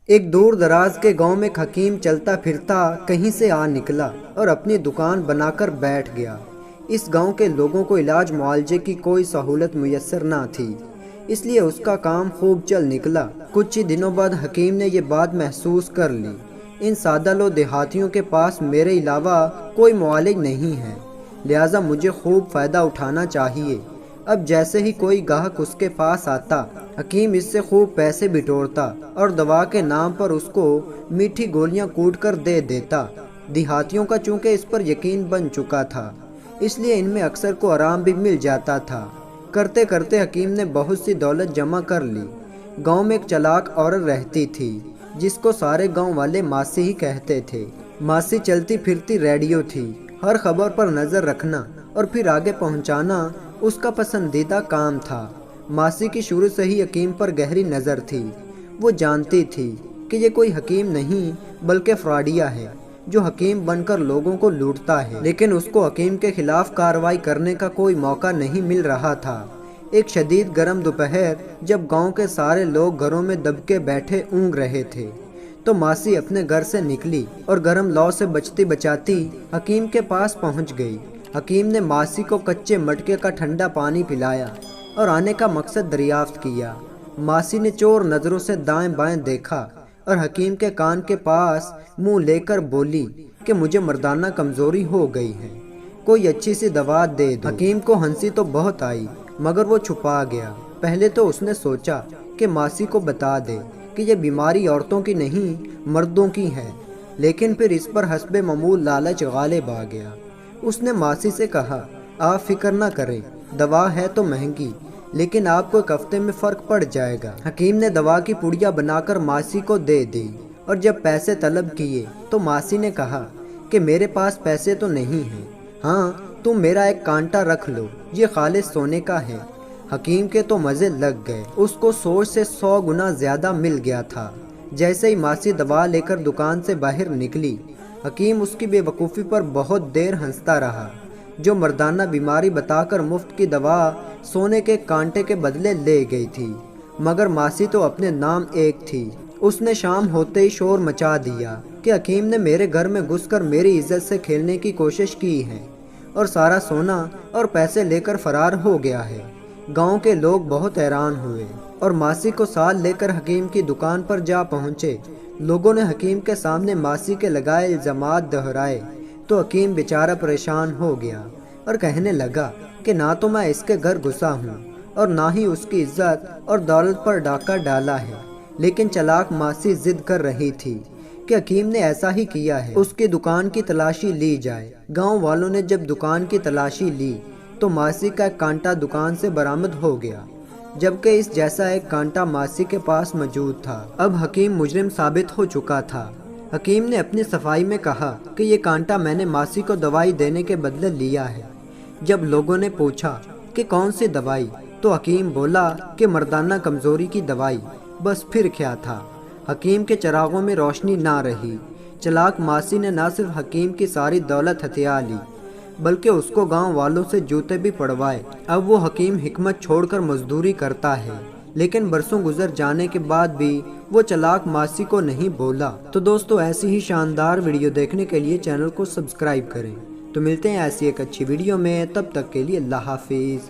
ایک دور دراز کے گاؤں میں ایک حکیم چلتا پھرتا کہیں سے آ نکلا اور اپنی دکان بنا کر بیٹھ گیا۔ اس گاؤں کے لوگوں کو علاج معالجے کی کوئی سہولت میسر نہ تھی، اس لیے اس کا کام خوب چل نکلا۔ کچھ ہی دنوں بعد حکیم نے یہ بات محسوس کر لی، ان سادہ لو دیہاتیوں کے پاس میرے علاوہ کوئی معالج نہیں ہے، لہٰذا مجھے خوب فائدہ اٹھانا چاہیے۔ اب جیسے ہی کوئی گاہک اس کے پاس آتا، حکیم اس سے خوب پیسے بٹورتا اور دوا کے نام پر اس کو میٹھی گولیاں کوٹ کر دے دیتا۔ دیہاتیوں کا چونکہ اس پر یقین بن چکا تھا، اس لیے ان میں اکثر کو آرام بھی مل جاتا تھا۔ کرتے کرتے حکیم نے بہت سی دولت جمع کر لی۔ گاؤں میں ایک چلاک عورت رہتی تھی جس کو سارے گاؤں والے ماسی ہی کہتے تھے۔ ماسی چلتی پھرتی ریڈیو تھی، ہر خبر پر نظر رکھنا اور پھر آگے پہنچانا اس کا پسندیدہ کام تھا۔ ماسی کی شروع سے ہی حکیم پر گہری نظر تھی، وہ جانتی تھی کہ یہ کوئی حکیم نہیں بلکہ فراڈیا ہے جو حکیم بن کر لوگوں کو لوٹتا ہے، لیکن اس کو حکیم کے خلاف کارروائی کرنے کا کوئی موقع نہیں مل رہا تھا۔ ایک شدید گرم دوپہر جب گاؤں کے سارے لوگ گھروں میں دب کے بیٹھے اونگ رہے تھے تو ماسی اپنے گھر سے نکلی اور گرم لو سے بچتی بچاتی حکیم کے پاس پہنچ گئی۔ حکیم نے ماسی کو کچے مٹکے کا ٹھنڈا پانی پلایا اور آنے کا مقصد دریافت کیا۔ ماسی نے چور نظروں سے دائیں بائیں دیکھا اور حکیم کے کان کے پاس منہ لے کر بولی کہ مجھے مردانہ کمزوری ہو گئی ہے، کوئی اچھی سی دوا دے دو۔ حکیم کو ہنسی تو بہت آئی مگر وہ چھپا گیا۔ پہلے تو اس نے سوچا کہ ماسی کو بتا دے کہ یہ بیماری عورتوں کی نہیں مردوں کی ہے، لیکن پھر اس پر حسب معمول لالچ غالب آ گیا۔ اس نے ماسی سے کہا، آپ فکر نہ کریں، دوا ہے تو مہنگی لیکن آپ کو ایک ہفتے میں فرق پڑ جائے گا۔ حکیم نے دوا کی پڑیا بنا کر ماسی کو دے دی اور جب پیسے طلب کیے تو ماسی نے کہا کہ میرے پاس پیسے تو نہیں ہیں، ہاں تم میرا ایک کانٹا رکھ لو، یہ خالص سونے کا ہے۔ حکیم کے تو مزے لگ گئے، اس کو سوچ سے 100 گنا زیادہ مل گیا تھا۔ جیسے ہی ماسی دوا لے کر دکان سے باہر نکلی، حکیم اس کی بے وقوفی پر بہت دیر ہنستا رہا۔ جو مردانہ بیماری بتا کر مفت کی دوا سونے کے کانٹے کے بدلے لے گئی تھی، مگر ماسی تو اپنے نام ایک تھی۔ اس نے شام ہوتے ہی شور مچا دیا کہ حکیم نے میرے گھر میں گھس کر میری عزت سے کھیلنے کی کوشش کی ہے اور سارا سونا اور پیسے لے کر فرار ہو گیا ہے۔ گاؤں کے لوگ بہت حیران ہوئے اور ماسی کو ساتھ لے کر حکیم کی دکان پر جا پہنچے۔ لوگوں نے حکیم کے سامنے ماسی کے لگائے الزامات دہرائے تو حکیم بیچارہ پریشان ہو گیا اور کہنے لگا کہ نہ تو میں اس کے گھر گھسا ہوں اور نہ ہی اس کی عزت اور دولت پر ڈاکہ ڈالا ہے، لیکن چلاک ماسی ضد کر رہی تھی کہ حکیم نے ایسا ہی کیا ہے، اس کی دکان کی تلاشی لی جائے۔ گاؤں والوں نے جب دکان کی تلاشی لی تو ماسی کا ایک کانٹا دکان سے برآمد ہو گیا، جبکہ اس جیسا ایک کانٹا ماسی کے پاس موجود تھا۔ اب حکیم مجرم ثابت ہو چکا تھا۔ حکیم نے اپنی صفائی میں کہا کہ یہ کانٹا میں نے ماسی کو دوائی دینے کے بدلے لیا ہے۔ جب لوگوں نے پوچھا کہ کون سی دوائی تو حکیم بولا کہ مردانہ کمزوری کی دوائی، بس پھر کیا تھا، حکیم کے چراغوں میں روشنی نہ رہی۔ چلاک ماسی نے نہ صرف حکیم کی ساری دولت ہتھیا لی بلکہ اس کو گاؤں والوں سے جوتے بھی پڑوائے۔ اب وہ حکیم حکمت چھوڑ کر مزدوری کرتا ہے، لیکن برسوں گزر جانے کے بعد بھی وہ چلاک ماسی کو نہیں بولا۔ تو دوستو ایسی ہی شاندار ویڈیو دیکھنے کے لیے چینل کو سبسکرائب کریں۔ تو ملتے ہیں ایسی ایک اچھی ویڈیو میں، تب تک کے لیے اللہ حافظ۔